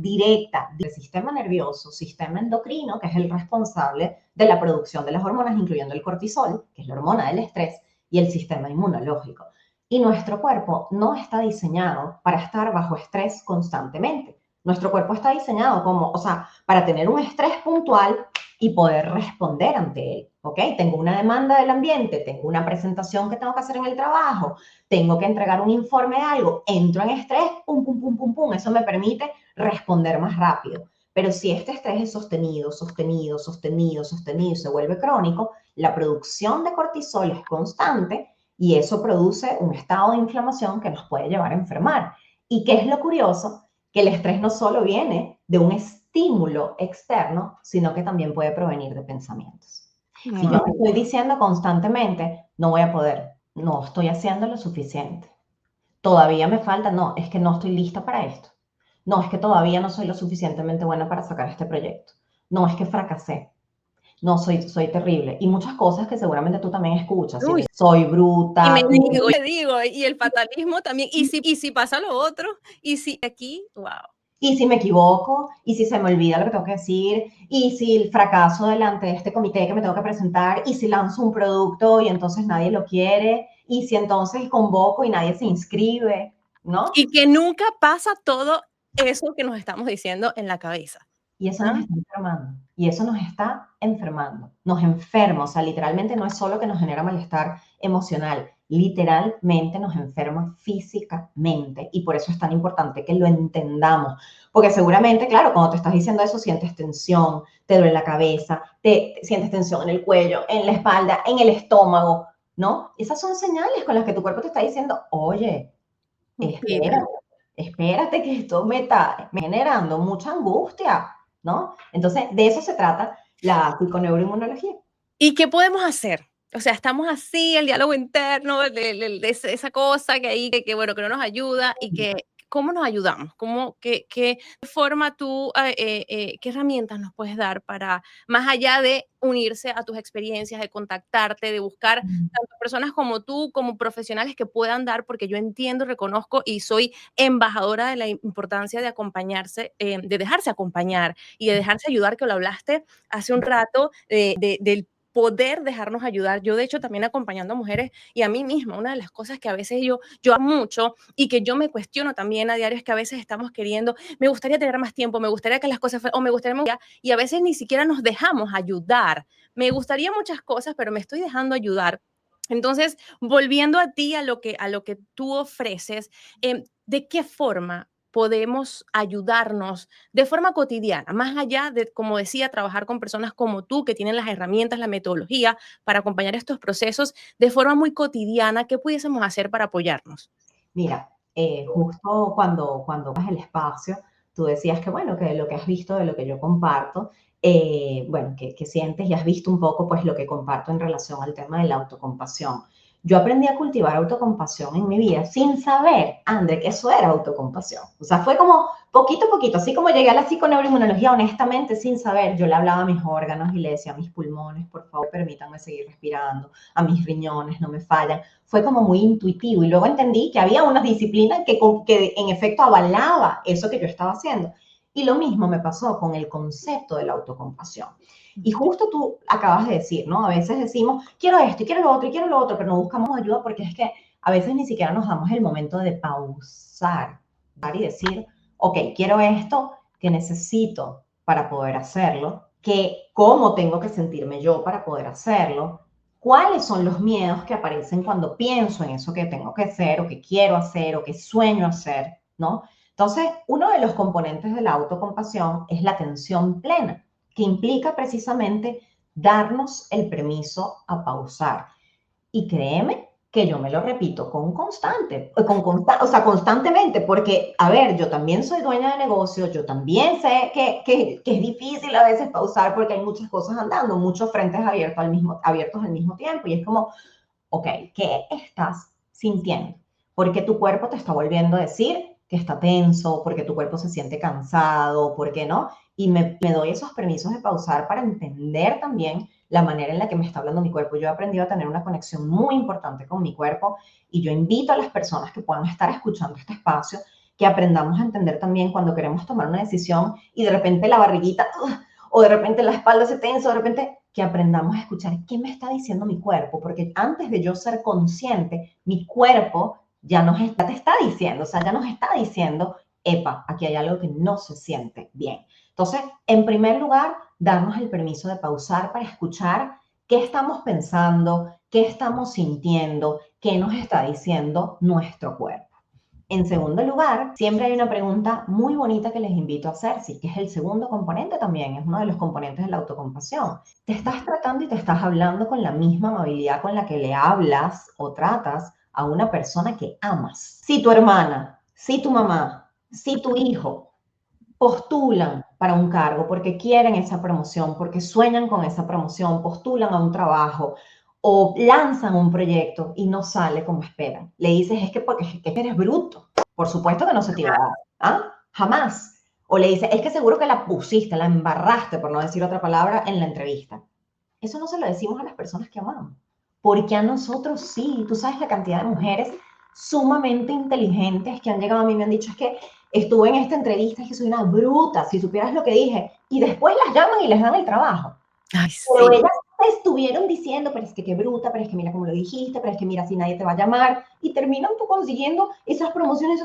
del sistema nervioso, sistema endocrino, que es el responsable de la producción de las hormonas, incluyendo el cortisol, que es la hormona del estrés, y el sistema inmunológico. Y nuestro cuerpo no está diseñado para estar bajo estrés constantemente. Nuestro cuerpo está diseñado como, o sea, para tener un estrés puntual y poder responder ante él, ¿ok? Tengo una demanda del ambiente, tengo una presentación que tengo que hacer en el trabajo, tengo que entregar un informe de algo, entro en estrés, pum, pum, pum, pum, pum, eso me permite responder más rápido. Pero si este estrés es sostenido, sostenido, sostenido, sostenido y se vuelve crónico, la producción de cortisol es constante y eso produce un estado de inflamación que nos puede llevar a enfermar. ¿Y qué es lo curioso? Que el estrés no solo viene de un estímulo externo, sino que también puede provenir de pensamientos. Si yo me Wow. estoy diciendo constantemente, no voy a poder, no estoy haciendo lo suficiente, todavía me falta, no, es que no estoy lista para esto, no, es que todavía no soy lo suficientemente buena para sacar este proyecto, no, es que fracasé, no, soy terrible. Y muchas cosas que seguramente tú también escuchas, Uy, soy y bruta, me digo, y el fatalismo también, y si pasa lo otro, y si aquí, wow. y si me equivoco, y si se me olvida lo que tengo que decir, y si el fracaso delante de este comité que me tengo que presentar, y si lanzo un producto y entonces nadie lo quiere, y si entonces convoco y nadie se inscribe, ¿no? Y que nunca pasa todo eso que nos estamos diciendo en la cabeza. Y eso nos ¿Ah? está enfermando. Y eso nos está enfermando. Nos enferma. O sea, literalmente no es solo que nos genera malestar emocional. Literalmente nos enferma físicamente. Y por eso es tan importante que lo entendamos. Porque seguramente, claro, cuando te estás diciendo eso, sientes tensión, te duele la cabeza, te sientes tensión en el cuello, en la espalda, en el estómago, ¿no? Esas son señales con las que tu cuerpo te está diciendo, oye, Respira. espérate, espérate que esto me está generando mucha angustia, ¿no? Entonces, de eso se trata la psiconeuroinmunología. ¿Y qué podemos hacer? O sea, estamos así, el diálogo interno, de esa cosa que ahí, bueno, que no nos ayuda y que, ¿cómo nos ayudamos? ¿Qué forma tú, qué herramientas nos puedes dar para, más allá de unirse a tus experiencias, de contactarte, de buscar tanto personas como tú, como profesionales que puedan dar, porque yo entiendo, reconozco y soy embajadora de la importancia de acompañarse, de dejarse acompañar y de dejarse ayudar, que lo hablaste hace un rato, del poder dejarnos ayudar. Yo, de hecho, también acompañando a mujeres y a mí misma, una de las cosas que a veces yo amo mucho y que yo me cuestiono también a diario es que a veces estamos queriendo, me gustaría tener más tiempo, me gustaría que las cosas, o me gustaría, y a veces ni siquiera nos dejamos ayudar. Me gustaría muchas cosas, pero me estoy dejando ayudar. Entonces, volviendo a ti, a lo que tú ofreces, ¿de qué forma podemos ayudarnos de forma cotidiana, más allá de, como decía, trabajar con personas como tú, que tienen las herramientas, la metodología para acompañar estos procesos de forma muy cotidiana? ¿Qué pudiésemos hacer para apoyarnos? Mira, justo cuando vas el espacio, tú decías que, bueno, que lo que has visto de lo que yo comparto, bueno, que sientes y has visto un poco, pues, lo que comparto en relación al tema de la autocompasión. Yo aprendí a cultivar autocompasión en mi vida sin saber, André, que eso era autocompasión. O sea, fue como poquito a poquito, así como llegué a la psiconeuroinmunología, honestamente, sin saber, yo le hablaba a mis órganos y le decía a mis pulmones, por favor, permítanme seguir respirando, a mis riñones, no me fallan. Fue como muy intuitivo y luego entendí que había una disciplina que en efecto avalaba eso que yo estaba haciendo. Y lo mismo me pasó con el concepto de la autocompasión. Y justo tú acabas de decir, ¿no? A veces decimos, quiero esto y quiero lo otro y quiero lo otro, pero no buscamos ayuda porque es que a veces ni siquiera nos damos el momento de pausar y decir, ok, quiero esto que necesito para poder hacerlo, que cómo tengo que sentirme yo para poder hacerlo, cuáles son los miedos que aparecen cuando pienso en eso que tengo que hacer o que quiero hacer o que sueño hacer, ¿no? Entonces, uno de los componentes de la autocompasión es la atención plena, que implica precisamente darnos el permiso a pausar. Y créeme que yo me lo repito o sea, constantemente, porque, a ver, yo también soy dueña de negocio, yo también sé que es difícil a veces pausar porque hay muchas cosas andando, muchos frentes abiertos al mismo tiempo, y es como, ok, ¿qué estás sintiendo? Porque tu cuerpo te está volviendo a decir, que está tenso, porque tu cuerpo se siente cansado, ¿por qué no? Y me doy esos permisos de pausar para entender también la manera en la que me está hablando mi cuerpo. Yo he aprendido a tener una conexión muy importante con mi cuerpo y yo invito a las personas que puedan estar escuchando este espacio que aprendamos a entender también cuando queremos tomar una decisión y de repente la barriguita o de repente la espalda se tensa, o de repente que aprendamos a escuchar qué me está diciendo mi cuerpo, porque antes de yo ser consciente, mi cuerpo ya te está diciendo, o sea, ya nos está diciendo, epa, aquí hay algo que no se siente bien. Entonces, en primer lugar, darnos el permiso de pausar para escuchar qué estamos pensando, qué estamos sintiendo, qué nos está diciendo nuestro cuerpo. En segundo lugar, siempre hay una pregunta muy bonita que les invito a hacer, sí, que es el segundo componente también, es uno de los componentes de la autocompasión. Te estás tratando y te estás hablando con la misma amabilidad con la que le hablas o tratas a una persona que amas. Si tu hermana, si tu mamá, si tu hijo postulan para un cargo porque quieren esa promoción, porque sueñan con esa promoción, postulan a un trabajo o lanzan un proyecto y no sale como esperan. Le dices, es que porque es que eres bruto. Por supuesto que no se te iba a dar. ¿Ah? Jamás. O le dices, es que seguro que la pusiste, la embarraste, por no decir otra palabra, en la entrevista. Eso no se lo decimos a las personas que amamos. Porque a nosotros sí. Tú sabes la cantidad de mujeres sumamente inteligentes que han llegado a mí y me han dicho, es que estuve en esta entrevista y que soy una bruta, si supieras lo que dije. Y después las llaman y les dan el trabajo. Ay, Pero sí. ellas estuvieron diciendo, pero es que qué bruta, pero es que mira cómo lo dijiste, pero es que mira si nadie te va a llamar. Y terminan tú consiguiendo esas promociones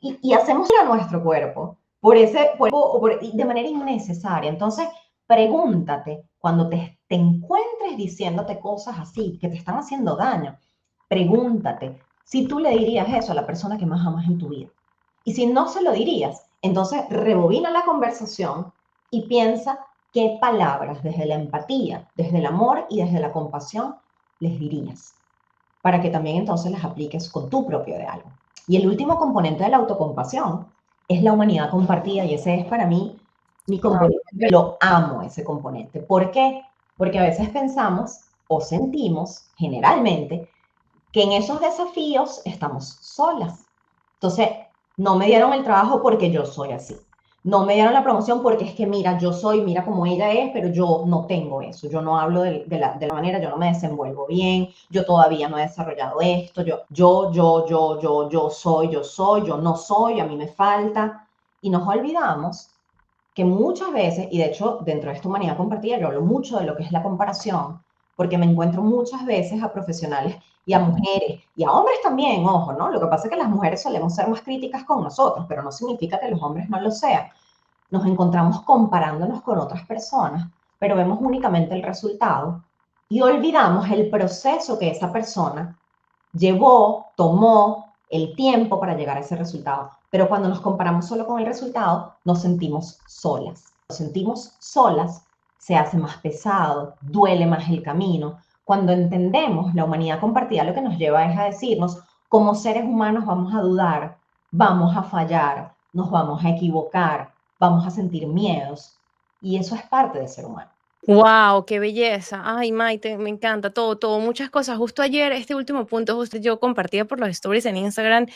y hacemos a nuestro cuerpo por ese cuerpo o de manera innecesaria. Entonces, pregúntate cuando te encuentres diciéndote cosas así que te están haciendo daño, pregúntate si tú le dirías eso a la persona que más amas en tu vida. Y si no se lo dirías, entonces rebobina la conversación y piensa qué palabras desde la empatía, desde el amor y desde la compasión les dirías, para que también entonces las apliques con tu propio diálogo. Y el último componente de la autocompasión es la humanidad compartida y ese es para mí mi Wow. componente. Lo amo ese componente. ¿Por qué? Porque a veces pensamos o sentimos generalmente que en esos desafíos estamos solas. Entonces, no me dieron el trabajo porque yo soy así. No me dieron la promoción porque es que, mira, yo soy, mira como ella es, pero yo no tengo eso. Yo no hablo de la manera, yo no me desenvuelvo bien, yo todavía no he desarrollado esto, yo no soy, a mí me falta. Y nos olvidamos que muchas veces, y de hecho dentro de esta humanidad compartida, yo hablo mucho de lo que es la comparación, porque me encuentro muchas veces a profesionales y a mujeres y a hombres también, ojo, ¿no? Lo que pasa es que las mujeres solemos ser más críticas con nosotros, pero no significa que los hombres no lo sean. Nos encontramos comparándonos con otras personas, pero vemos únicamente el resultado y olvidamos el proceso que esa persona llevó, tomó el tiempo para llegar a ese resultado. Pero cuando nos comparamos solo con el resultado, nos sentimos solas. Nos sentimos solas, se hace más pesado, duele más el camino. Cuando entendemos la humanidad compartida, lo que nos lleva es a decirnos, como seres humanos vamos a dudar, vamos a fallar, nos vamos a equivocar, vamos a sentir miedos. Y eso es parte de ser humano. Wow, qué belleza. Ay, Maite, me encanta todo, todo, muchas cosas. Justo ayer, este último punto, justo yo compartía por los stories en Instagram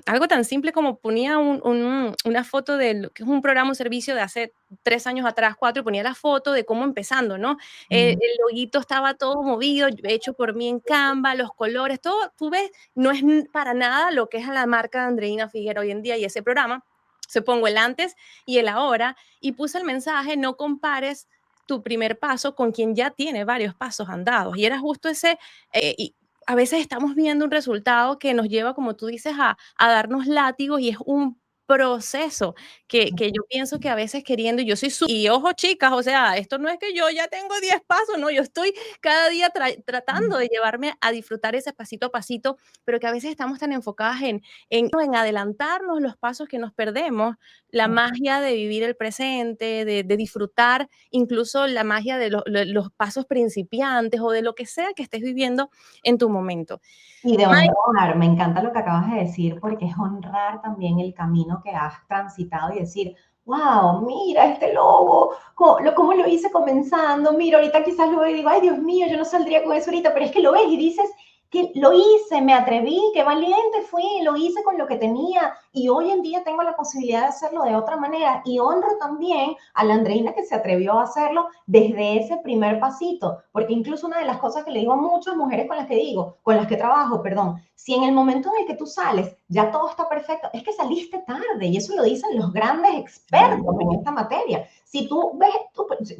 algo tan simple como ponía una foto de lo que es un programa, un servicio de hace 3 años atrás, cuatro, y ponía la foto de cómo empezando, ¿no? El loguito estaba todo movido, hecho por mí en Canva, los colores, todo, tú ves, no es para nada lo que es la marca de Andreina Figuera hoy en día y ese programa. Se pongo el antes y el ahora y puse el mensaje, no compares tu primer paso con quien ya tiene varios pasos andados. Y era justo ese, y a veces estamos viendo un resultado que nos lleva, como tú dices, a darnos látigos y es un proceso que yo pienso que a veces queriendo, yo soy y ojo chicas, o sea, esto no es que yo ya tengo 10 pasos, no, yo estoy cada día tratando de llevarme a disfrutar ese pasito a pasito, pero que a veces estamos tan enfocadas en adelantarnos los pasos que nos perdemos la magia de vivir el presente, de disfrutar incluso la magia de los pasos principiantes o de lo que sea que estés viviendo en tu momento. Y de May, honrar, me encanta lo que acabas de decir, porque es honrar también el camino que has transitado y decir, wow, mira este logo, cómo lo hice comenzando, mira, ahorita quizás lo veo y digo, ay Dios mío, yo no saldría con eso ahorita, pero es que lo ves y dices, que lo hice, me atreví, qué valiente fui, lo hice con lo que tenía y hoy en día tengo la posibilidad de hacerlo de otra manera y honro también a la Andreina que se atrevió a hacerlo desde ese primer pasito, porque incluso una de las cosas que le digo a muchas mujeres con las que trabajo, perdón, si en el momento en el que tú sales ya todo está perfecto, es que saliste tarde y eso lo dicen los grandes expertos en esta materia. Si tú ves,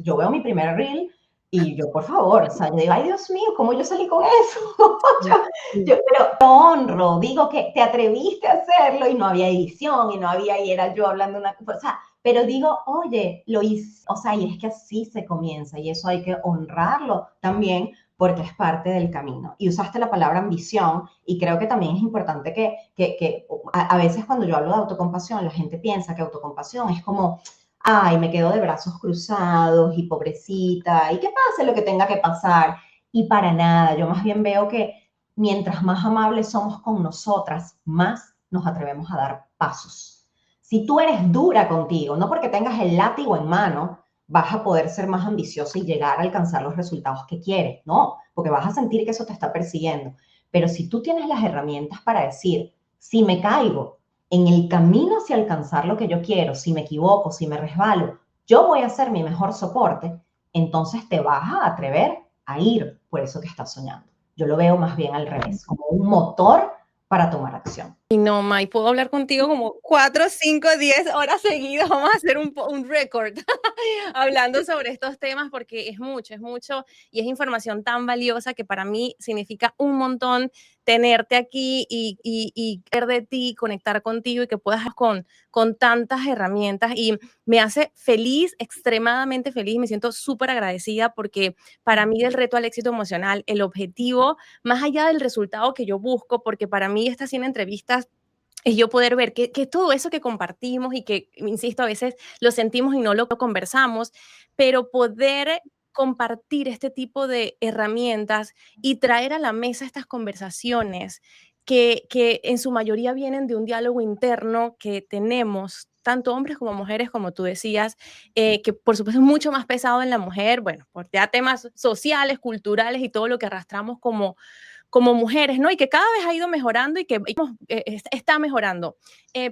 yo veo mi primer reel y yo, por favor, o sea, yo digo, ay, Dios mío, ¿cómo yo salí con eso? Pero lo honro, digo que te atreviste a hacerlo y no había edición y no había, y era yo hablando una cosa, o sea, pero digo, oye, lo hice, o sea, y es que así se comienza y eso hay que honrarlo también porque es parte del camino. Y usaste la palabra ambición y creo que también es importante que a veces cuando yo hablo de autocompasión, la gente piensa que autocompasión es como, ay, me quedo de brazos cruzados y pobrecita, y que pase lo que tenga que pasar. Y para nada, yo más bien veo que mientras más amables somos con nosotras, más nos atrevemos a dar pasos. Si tú eres dura contigo, no porque tengas el látigo en mano, vas a poder ser más ambiciosa y llegar a alcanzar los resultados que quieres, no, porque vas a sentir que eso te está persiguiendo. Pero si tú tienes las herramientas para decir, si me caigo en el camino hacia alcanzar lo que yo quiero, si me equivoco, si me resbalo, yo voy a ser mi mejor soporte, entonces te vas a atrever a ir por eso que estás soñando. Yo lo veo más bien al revés, como un motor para tomar acción. Y no, May, puedo hablar contigo como 4, 5, 10 horas seguidas. Vamos a hacer un récord hablando sobre estos temas porque es mucho y es información tan valiosa que para mí significa un montón tenerte aquí y ver de ti, conectar contigo y que puedas con tantas herramientas. Y me hace feliz, extremadamente feliz. Me siento súper agradecida porque para mí del reto al éxito emocional, el objetivo, más allá del resultado que yo busco, porque para mí esta 100 entrevistas es yo poder ver que todo eso que compartimos y que, insisto, a veces lo sentimos y no lo conversamos, pero poder compartir este tipo de herramientas y traer a la mesa estas conversaciones que en su mayoría vienen de un diálogo interno que tenemos, tanto hombres como mujeres, como tú decías, que por supuesto es mucho más pesado en la mujer, bueno, por ya temas sociales, culturales y todo lo que arrastramos como mujeres, ¿no? Y que cada vez ha ido mejorando y que está mejorando.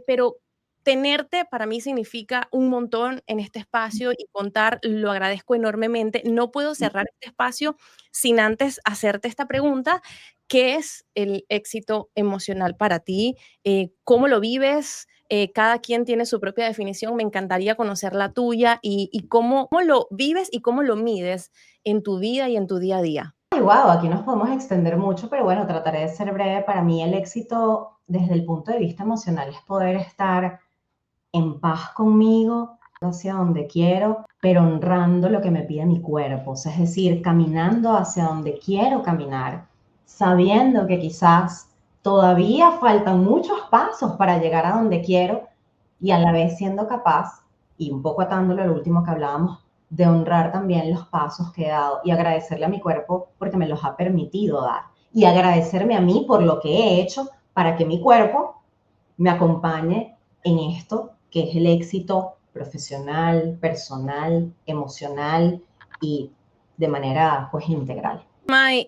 Pero tenerte para mí significa un montón en este espacio y contar, lo agradezco enormemente. No puedo cerrar este espacio sin antes hacerte esta pregunta. ¿Qué es el éxito emocional para ti? ¿Cómo lo vives? Cada quien tiene su propia definición. Me encantaría conocer la tuya y cómo lo vives y cómo lo mides en tu vida y en tu día a día. Ay, wow, aquí nos podemos extender mucho, pero bueno, trataré de ser breve. Para mí el éxito desde el punto de vista emocional es poder estar en paz conmigo, hacia donde quiero, pero honrando lo que me pide mi cuerpo. O sea, es decir, caminando hacia donde quiero caminar, sabiendo que quizás todavía faltan muchos pasos para llegar a donde quiero y a la vez siendo capaz, y un poco atándolo al último que hablábamos, de honrar también los pasos que he dado y agradecerle a mi cuerpo porque me los ha permitido dar y agradecerme a mí por lo que he hecho para que mi cuerpo me acompañe en esto que es el éxito profesional, personal, emocional y de manera pues integral. May,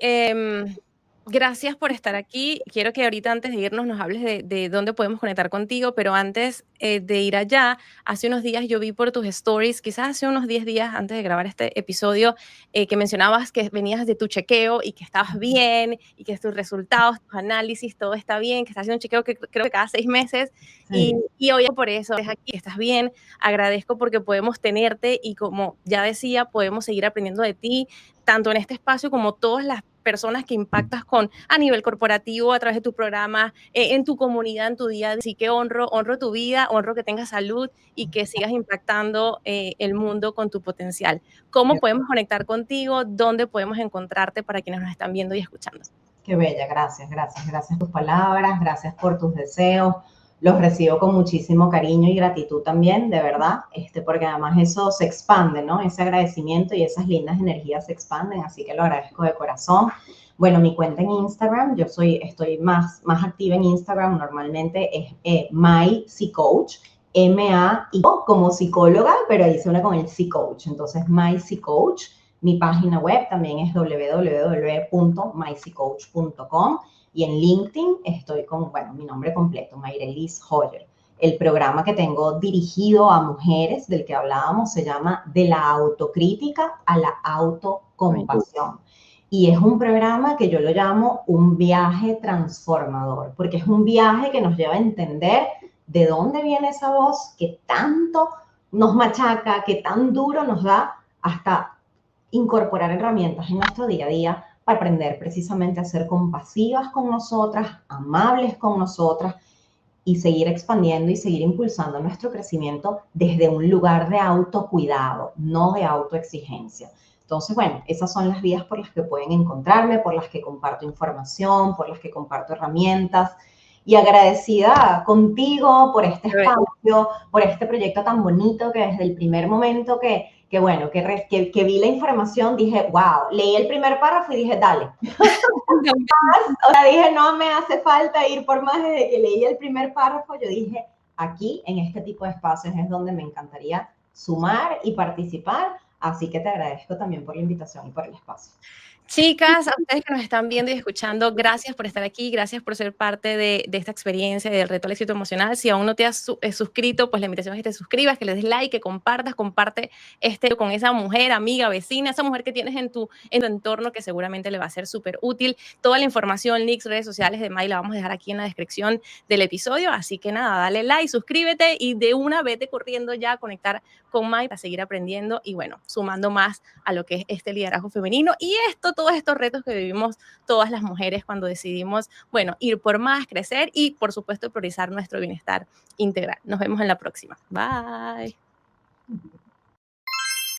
gracias por estar aquí. Quiero que ahorita antes de irnos nos hables de dónde podemos conectar contigo, pero antes de ir allá, hace unos días yo vi por tus stories, quizás hace unos 10 días antes de grabar este episodio, que mencionabas que venías de tu chequeo y que estabas bien y que tus resultados, tus análisis, todo está bien, que estás haciendo un chequeo que creo que cada 6 meses Sí. y hoy por eso es aquí, estás bien. Agradezco porque podemos tenerte y como ya decía, podemos seguir aprendiendo de ti tanto en este espacio como todas las personas que impactas con a nivel corporativo, a través de tu programa, en tu comunidad, en tu día a día. Así que honro tu vida, honro que tengas salud y que sigas impactando el mundo con tu potencial. ¿Cómo podemos conectar contigo? ¿Dónde podemos encontrarte para quienes nos están viendo y escuchando? Qué bella, gracias, gracias, gracias por tus palabras, gracias por tus deseos. Los recibo con muchísimo cariño y gratitud también, de verdad, porque además eso se expande, ¿no? Ese agradecimiento y esas lindas energías se expanden, así que lo agradezco de corazón. Bueno, mi cuenta en Instagram, estoy más activa en Instagram, normalmente es MyPsyCoach, M-A-I como psicóloga, pero ahí se une con el Psycoach, entonces MyPsyCoach. Mi página web también es www.maisycoach.com y en LinkedIn estoy con, bueno, mi nombre completo, Mayrelis Hoyer. El programa que tengo dirigido a mujeres, del que hablábamos, se llama De la autocrítica a la Bueno, autocompasión. Y es un programa que yo lo llamo un viaje transformador, porque es un viaje que nos lleva a entender de dónde viene esa voz que tanto nos machaca, que tan duro nos da, hasta incorporar herramientas en nuestro día a día para aprender precisamente a ser compasivas con nosotras, amables con nosotras y seguir expandiendo y seguir impulsando nuestro crecimiento desde un lugar de autocuidado, no de autoexigencia. Entonces, bueno, esas son las vías por las que pueden encontrarme, por las que comparto información, por las que comparto herramientas. Y agradecida contigo por este espacio, por este proyecto tan bonito que desde el primer momento bueno, que vi la información, dije, wow, leí el primer párrafo y dije, dale. O sea, dije, no me hace falta ir por más. Desde que leí el primer párrafo, yo dije, aquí en este tipo de espacios es donde me encantaría sumar y participar. Así que te agradezco también por la invitación y por el espacio. chicas, a ustedes que nos están viendo y escuchando, gracias por estar aquí, gracias por ser parte de esta experiencia del reto al éxito emocional. Si aún no te has suscrito, pues la invitación es que te suscribas, que le des like, que compartas, comparte con esa mujer, amiga, vecina, esa mujer que tienes en tu entorno que seguramente le va a ser súper útil. Toda la información, links, redes sociales de May la vamos a dejar aquí en la descripción del episodio. Así que nada, dale like, suscríbete y de una vete corriendo ya a conectar con May para seguir aprendiendo y bueno, sumando más a lo que es este liderazgo femenino y todos estos retos que vivimos todas las mujeres cuando decidimos, bueno, ir por más, crecer y por supuesto priorizar nuestro bienestar integral. Nos vemos en la próxima. Bye.